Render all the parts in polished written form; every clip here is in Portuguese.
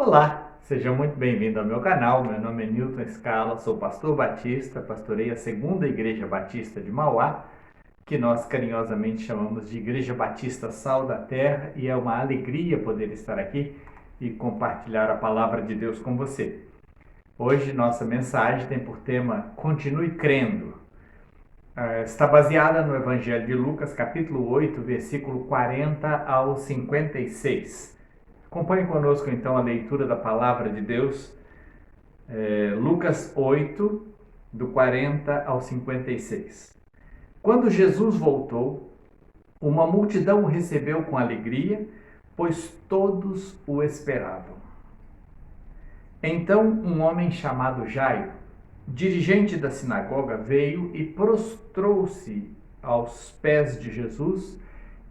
Olá, seja muito bem-vindo ao meu canal. Meu nome é Newton Scala, sou pastor batista, pastorei a Segunda Igreja Batista de Mauá, que nós carinhosamente chamamos de Igreja Batista Sal da Terra, e é uma alegria poder estar aqui e compartilhar a palavra de Deus com você. Hoje nossa mensagem tem por tema Continue Crendo. Está baseada no Evangelho de Lucas, capítulo 8, versículo 40 ao 56. Acompanhe conosco então a leitura da palavra de Deus, Lucas 8, do 40 ao 56. Quando Jesus voltou, uma multidão o recebeu com alegria, pois todos o esperavam. Então um homem chamado Jairo, dirigente da sinagoga, veio e prostrou-se aos pés de Jesus,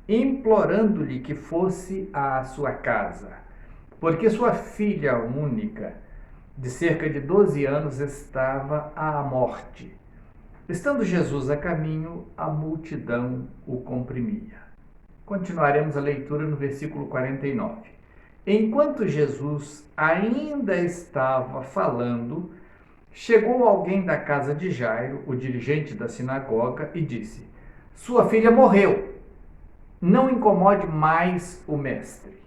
implorando-lhe que fosse à sua casa, porque sua filha única, de cerca de 12 anos, estava à morte. Estando Jesus a caminho, a multidão o comprimia. Continuaremos a leitura no versículo 49. Enquanto Jesus ainda estava falando, chegou alguém da casa de Jairo, o dirigente da sinagoga, e disse: Sua filha morreu. Não incomode mais o mestre.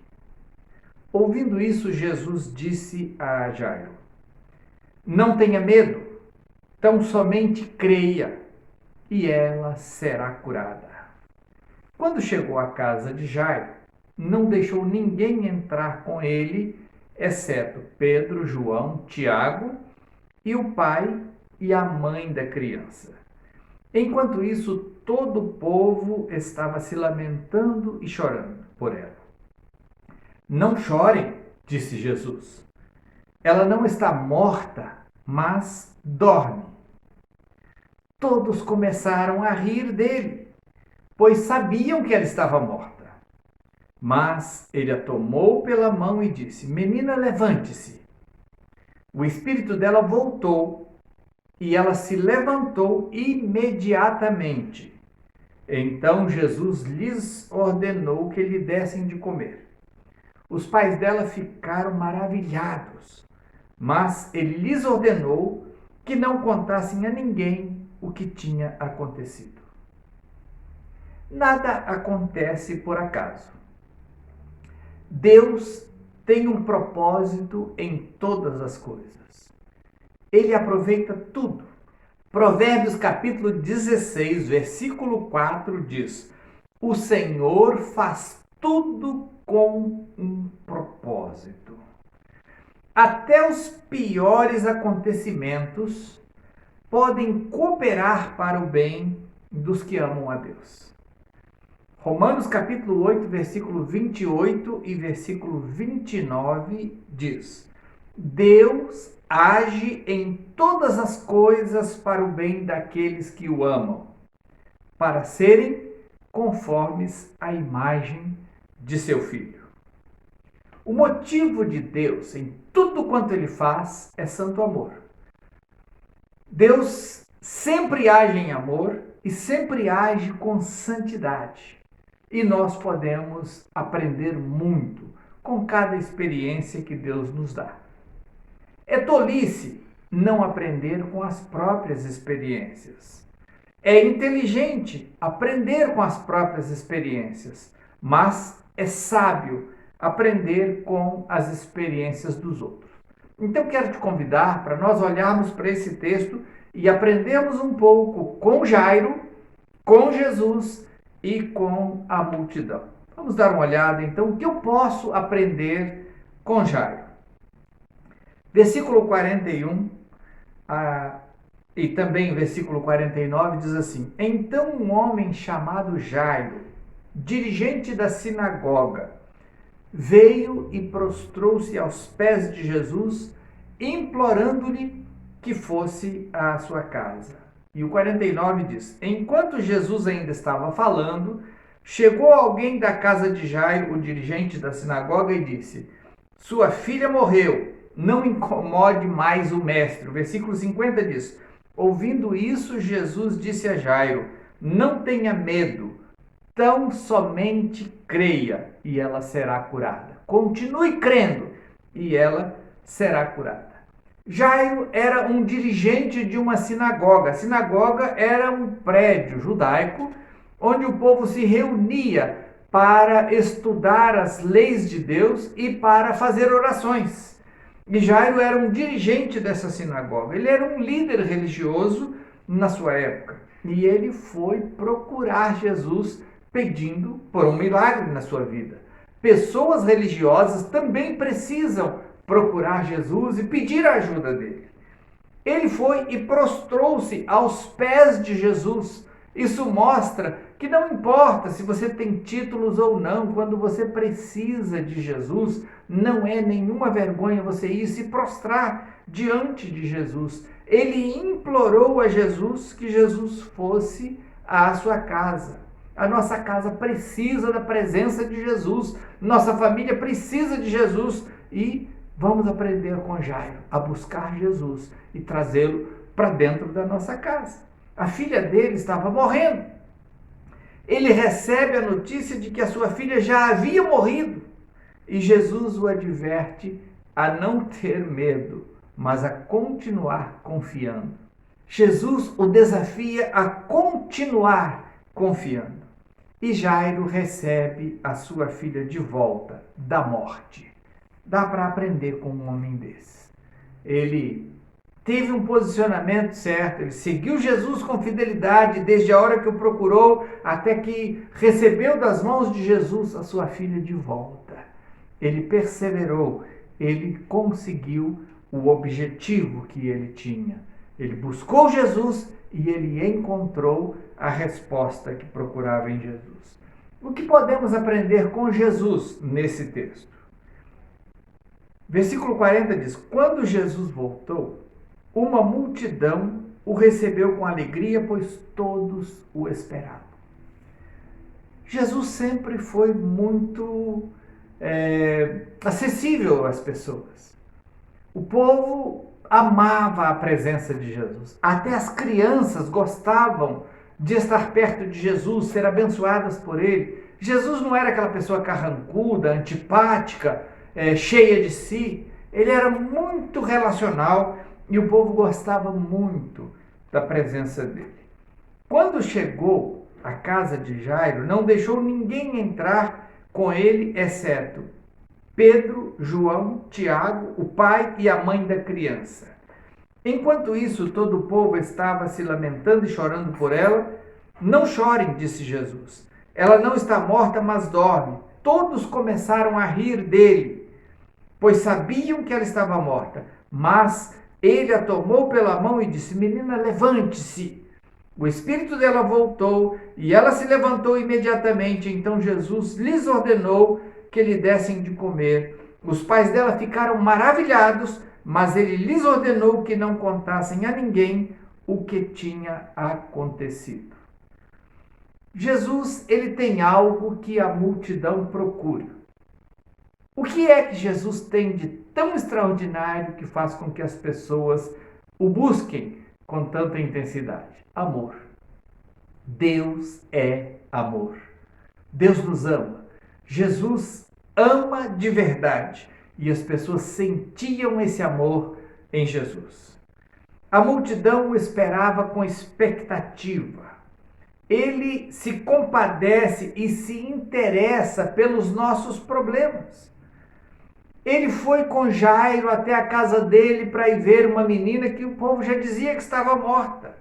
Ouvindo isso, Jesus disse a Jairo: Não tenha medo, tão somente creia, e ela será curada. Quando chegou à casa de Jairo, não deixou ninguém entrar com ele, exceto Pedro, João, Tiago e o pai e a mãe da criança. Enquanto isso, todo o povo estava se lamentando e chorando por ela. Não chorem, disse Jesus. Ela não está morta, mas dorme. Todos começaram a rir dele, pois sabiam que ela estava morta. Mas ele a tomou pela mão e disse: Menina, levante-se. O espírito dela voltou e ela se levantou imediatamente. Então Jesus lhes ordenou que lhe dessem de comer. Os pais dela ficaram maravilhados, mas ele lhes ordenou que não contassem a ninguém o que tinha acontecido. Nada acontece por acaso. Deus tem um propósito em todas as coisas. Ele aproveita tudo. Provérbios capítulo 16, versículo 4 diz: O Senhor faz tudo com um propósito. Até os piores acontecimentos podem cooperar para o bem dos que amam a Deus. Romanos capítulo 8, versículo 28 e versículo 29 diz: Deus age em todas as coisas para o bem daqueles que o amam, para serem conformes à imagem de seu Filho. O motivo de Deus em tudo quanto ele faz é santo amor. Deus sempre age em amor e sempre age com santidade. E nós podemos aprender muito com cada experiência que Deus nos dá. É tolice não aprender com as próprias experiências. É inteligente aprender com as próprias experiências, mas é sábio aprender com as experiências dos outros. Então quero te convidar para nós olharmos para esse texto e aprendermos um pouco com Jairo, com Jesus e com a multidão. Vamos dar uma olhada então o que eu posso aprender com Jairo. Versículo 41 e também versículo 49 diz assim: Então um homem chamado Jairo, dirigente da sinagoga, veio e prostrou-se aos pés de Jesus, implorando-lhe que fosse à sua casa. E o 49 diz: Enquanto Jesus ainda estava falando, chegou alguém da casa de Jairo, o dirigente da sinagoga, e disse: Sua filha morreu, não incomode mais o mestre. O versículo 50 diz: Ouvindo isso, Jesus disse a Jairo: Não tenha medo, tão somente creia, e ela será curada. Continue crendo, e ela será curada. Jairo era um dirigente de uma sinagoga. A sinagoga era um prédio judaico onde o povo se reunia para estudar as leis de Deus e para fazer orações. E Jairo era um dirigente dessa sinagoga. Ele era um líder religioso na sua época. E ele foi procurar Jesus pedindo por um milagre na sua vida. Pessoas religiosas também precisam procurar Jesus e pedir a ajuda dele. Ele foi e prostrou-se aos pés de Jesus. Isso mostra que não importa se você tem títulos ou não, quando você precisa de Jesus, não é nenhuma vergonha você ir se prostrar diante de Jesus. Ele implorou a Jesus que Jesus fosse à sua casa. A nossa casa precisa da presença de Jesus. Nossa família precisa de Jesus. E vamos aprender com Jairo a buscar Jesus e trazê-lo para dentro da nossa casa. A filha dele estava morrendo. Ele recebe a notícia de que a sua filha já havia morrido. E Jesus o adverte a não ter medo, mas a continuar confiando. Jesus o desafia a continuar confiando. E Jairo recebe a sua filha de volta da morte. Dá para aprender com um homem desse. Ele teve um posicionamento certo, ele seguiu Jesus com fidelidade desde a hora que o procurou até que recebeu das mãos de Jesus a sua filha de volta. Ele perseverou, ele conseguiu o objetivo que ele tinha. Ele buscou Jesus e ele encontrou a resposta que procurava em Jesus. O que podemos aprender com Jesus nesse texto? Versículo 40 diz: quando Jesus voltou, uma multidão o recebeu com alegria, pois todos o esperavam. Jesus sempre foi muito acessível às pessoas. O povo amava a presença de Jesus. Até as crianças gostavam de estar perto de Jesus, ser abençoadas por ele. Jesus não era aquela pessoa carrancuda, antipática, cheia de si. Ele era muito relacional e o povo gostava muito da presença dele. Quando chegou à casa de Jairo, não deixou ninguém entrar com ele, exceto Pedro, João, Tiago, o pai e a mãe da criança. Enquanto isso, todo o povo estava se lamentando e chorando por ela. Não chorem, disse Jesus. Ela não está morta, mas dorme. Todos começaram a rir dele, pois sabiam que ela estava morta. Mas ele a tomou pela mão e disse: menina, levante-se. O espírito dela voltou e ela se levantou imediatamente. Então Jesus lhes ordenou que lhe dessem de comer. Os pais dela ficaram maravilhados, mas ele lhes ordenou que não contassem a ninguém o que tinha acontecido. Jesus, ele tem algo que a multidão procura. O que é que Jesus tem de tão extraordinário que faz com que as pessoas o busquem com tanta intensidade? Amor. Deus é amor. Deus nos ama. Jesus ama de verdade e as pessoas sentiam esse amor em Jesus. A multidão o esperava com expectativa. Ele se compadece e se interessa pelos nossos problemas. Ele foi com Jairo até a casa dele para ir ver uma menina que o povo já dizia que estava morta.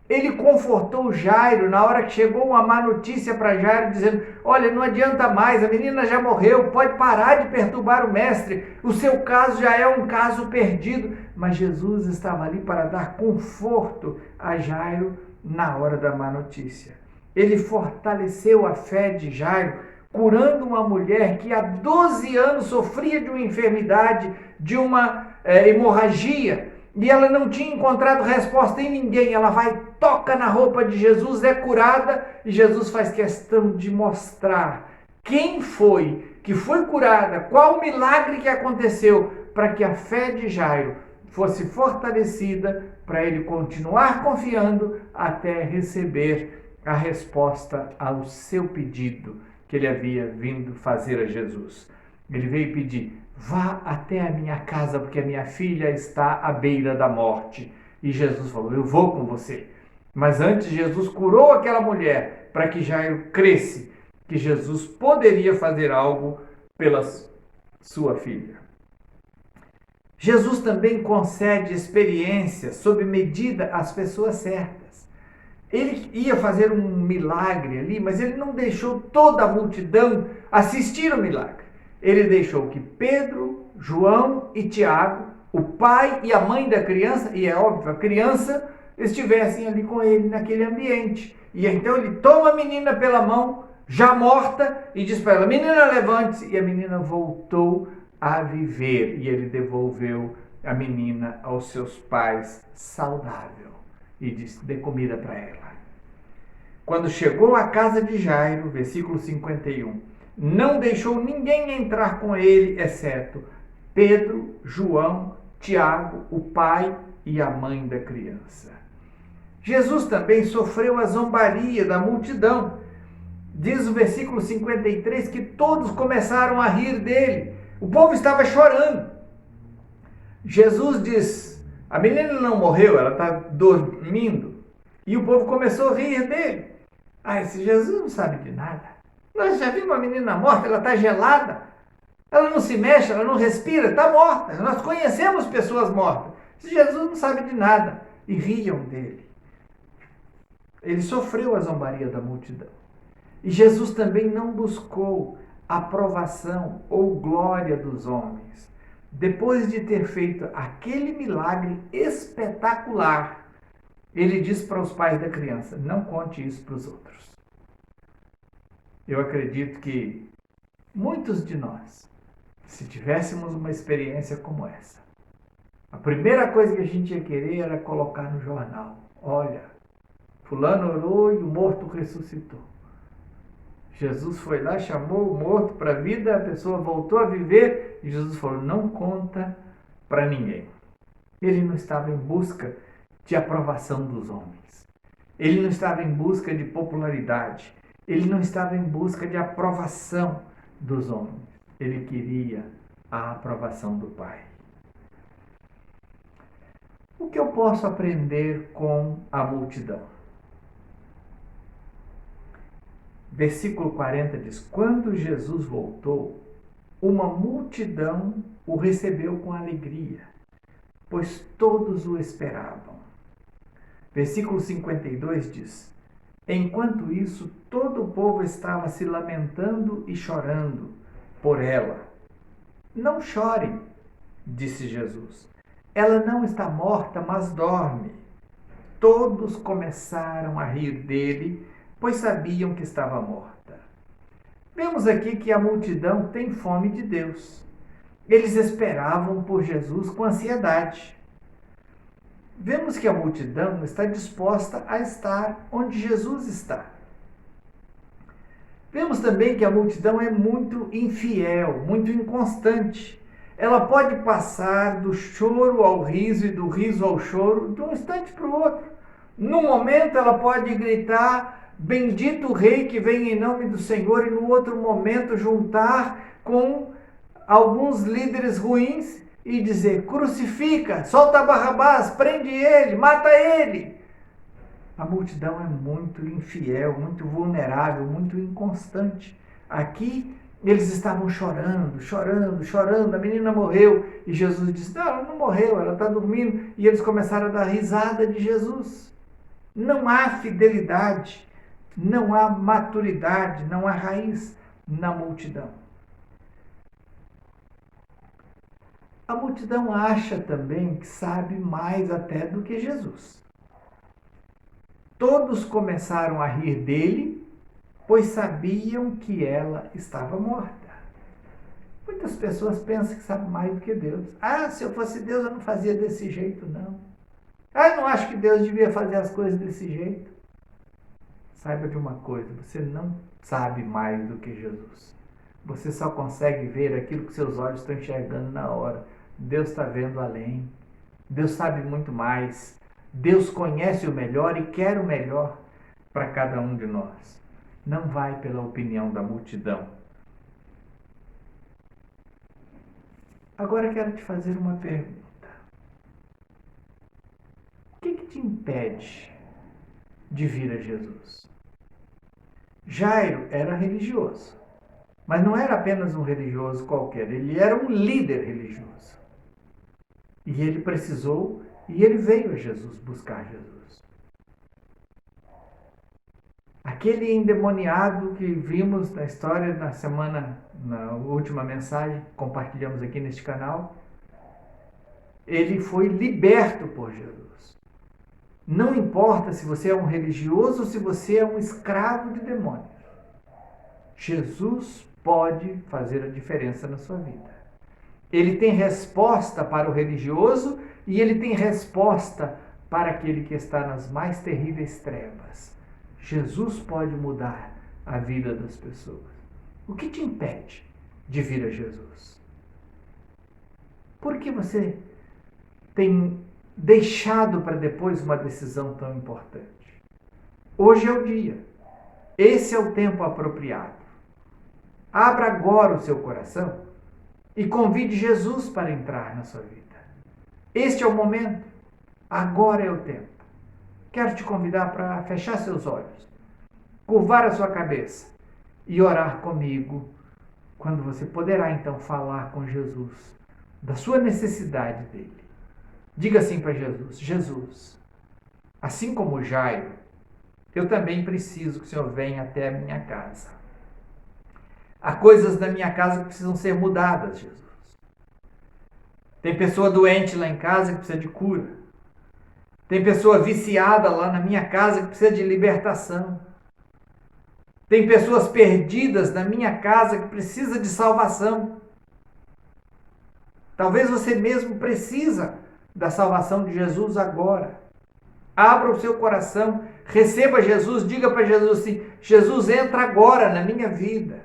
Ele confortou Jairo na hora que chegou uma má notícia para Jairo, dizendo: olha, não adianta mais, a menina já morreu, pode parar de perturbar o mestre, o seu caso já é um caso perdido. Mas Jesus estava ali para dar conforto a Jairo na hora da má notícia. Ele fortaleceu a fé de Jairo, curando uma mulher que há 12 anos sofria de uma enfermidade, de uma hemorragia, e ela não tinha encontrado resposta em ninguém. Ela vai, toca na roupa de Jesus, é curada, e Jesus faz questão de mostrar quem foi que foi curada, qual o milagre que aconteceu, para que a fé de Jairo fosse fortalecida, para ele continuar confiando até receber a resposta ao seu pedido que ele havia vindo fazer a Jesus. Ele veio pedir: vá até a minha casa, porque a minha filha está à beira da morte. E Jesus falou: eu vou com você. Mas antes, Jesus curou aquela mulher para que Jairo cresce que Jesus poderia fazer algo pela sua filha. Jesus também concede experiência sob medida às pessoas certas. Ele ia fazer um milagre ali, mas ele não deixou toda a multidão assistir o milagre. Ele deixou que Pedro, João e Tiago, o pai e a mãe da criança, e é óbvio, a criança, estivessem ali com ele naquele ambiente. E então ele toma a menina pela mão, já morta, e diz para ela: menina, levante-se. E a menina voltou a viver, e ele devolveu a menina aos seus pais saudável e disse: dê comida para ela. Quando chegou à casa de Jairo, versículo 51, não deixou ninguém entrar com ele, exceto Pedro, João, Tiago, o pai e a mãe da criança. Jesus também sofreu a zombaria da multidão. Diz o versículo 53 que todos começaram a rir dele. O povo estava chorando. Jesus diz: a menina não morreu, ela está dormindo. E o povo começou a rir dele. Esse Jesus não sabe de nada. Nós já vimos uma menina morta, ela está gelada. Ela não se mexe, ela não respira, está morta. Nós conhecemos pessoas mortas. Esse Jesus não sabe de nada. E riam dele. Ele sofreu a zombaria da multidão. E Jesus também não buscou aprovação ou glória dos homens. Depois de ter feito aquele milagre espetacular, ele diz para os pais da criança: não conte isso para os outros. Eu acredito que muitos de nós, se tivéssemos uma experiência como essa, a primeira coisa que a gente ia querer era colocar no jornal: olha, fulano orou e o morto ressuscitou. Jesus foi lá, chamou o morto para a vida, a pessoa voltou a viver e Jesus falou: não conta para ninguém. Ele não estava em busca de aprovação dos homens. Ele não estava em busca de popularidade. Ele não estava em busca de aprovação dos homens. Ele queria a aprovação do Pai. O que eu posso aprender com a multidão? Versículo 40 diz: quando Jesus voltou, uma multidão o recebeu com alegria, pois todos o esperavam. Versículo 52 diz: enquanto isso, todo o povo estava se lamentando e chorando por ela. Não chorem, disse Jesus. Ela não está morta, mas dorme. Todos começaram a rir dele, pois sabiam que estava morta. Vemos aqui que a multidão tem fome de Deus. Eles esperavam por Jesus com ansiedade. Vemos que a multidão está disposta a estar onde Jesus está. Vemos também que a multidão é muito infiel, muito inconstante. Ela pode passar do choro ao riso e do riso ao choro de um instante para o outro. Num momento ela pode gritar: bendito o rei que vem em nome do Senhor, e no outro momento juntar com alguns líderes ruins e dizer: crucifica, solta Barrabás, prende ele, mata ele. A multidão é muito infiel, muito vulnerável, muito inconstante. Aqui eles estavam chorando, chorando, chorando, a menina morreu. E Jesus disse: não, ela não morreu, ela está dormindo. E eles começaram a dar risada de Jesus. Não há fidelidade, não há maturidade, não há raiz na multidão. A multidão acha também que sabe mais até do que Jesus. Todos começaram a rir dele, pois sabiam que ela estava morta. Muitas pessoas pensam que sabem mais do que Deus. Se eu fosse Deus, eu não fazia desse jeito, não. Eu não acho que Deus devia fazer as coisas desse jeito. Saiba de uma coisa: você não sabe mais do que Jesus. Você só consegue ver aquilo que seus olhos estão enxergando na hora. Deus está vendo além. Deus sabe muito mais. Deus conhece o melhor e quer o melhor para cada um de nós. Não vai pela opinião da multidão. Agora quero te fazer uma pergunta. O que te impede de vir a Jesus? Jairo era religioso, mas não era apenas um religioso qualquer, ele era um líder religioso. E ele precisou, e ele veio a Jesus buscar Jesus. Aquele endemoniado que vimos na história na última mensagem que compartilhamos aqui neste canal, ele foi liberto por Jesus. Não importa se você é um religioso ou se você é um escravo de demônios. Jesus pode fazer a diferença na sua vida. Ele tem resposta para o religioso e ele tem resposta para aquele que está nas mais terríveis trevas. Jesus pode mudar a vida das pessoas. O que te impede de vir a Jesus? Por que você tem deixado para depois uma decisão tão importante? Hoje é o dia. Esse é o tempo apropriado. Abra agora o seu coração e convide Jesus para entrar na sua vida. Este é o momento. Agora é o tempo. Quero te convidar para fechar seus olhos, curvar a sua cabeça e orar comigo, quando você poderá então falar com Jesus da sua necessidade dele. Diga assim para Jesus: Jesus, assim como Jairo, eu também preciso que o Senhor venha até a minha casa. Há coisas na minha casa que precisam ser mudadas, Jesus. Tem pessoa doente lá em casa que precisa de cura. Tem pessoa viciada lá na minha casa que precisa de libertação. Tem pessoas perdidas na minha casa que precisa de salvação. Talvez você mesmo precisa da salvação de Jesus agora. Abra o seu coração, receba Jesus, diga para Jesus assim: Jesus, entra agora na minha vida.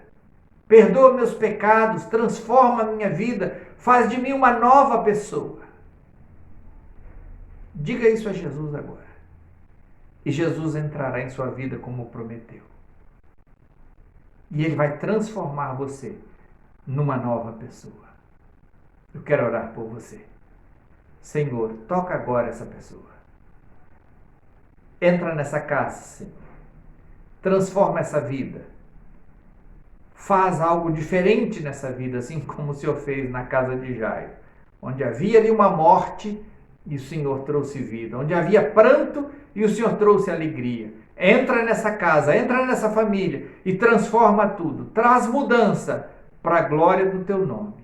Perdoa meus pecados, transforma a minha vida, faz de mim uma nova pessoa. Diga isso a Jesus agora. E Jesus entrará em sua vida como prometeu. E ele vai transformar você numa nova pessoa. Eu quero orar por você. Senhor, toca agora essa pessoa. Entra nessa casa, Senhor. Transforma essa vida. Faz algo diferente nessa vida, assim como o Senhor fez na casa de Jairo, onde havia ali uma morte e o Senhor trouxe vida, onde havia pranto e o Senhor trouxe alegria. Entra nessa casa, entra nessa família e transforma tudo. Traz mudança para a glória do teu nome.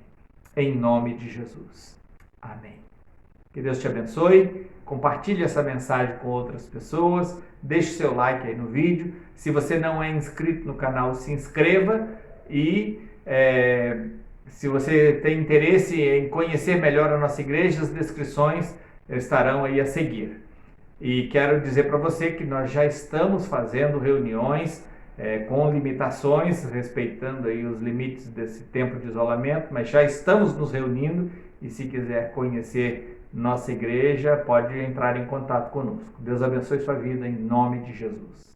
Em nome de Jesus. Amém. Que Deus te abençoe. Compartilhe essa mensagem com outras pessoas. Deixe seu like aí no vídeo. Se você não é inscrito no canal, se inscreva. E se você tem interesse em conhecer melhor a nossa igreja, as descrições estarão aí a seguir. E quero dizer para você que nós já estamos fazendo reuniões com limitações, respeitando aí os limites desse tempo de isolamento, mas já estamos nos reunindo e se quiser conhecer nossa igreja, pode entrar em contato conosco. Deus abençoe sua vida em nome de Jesus.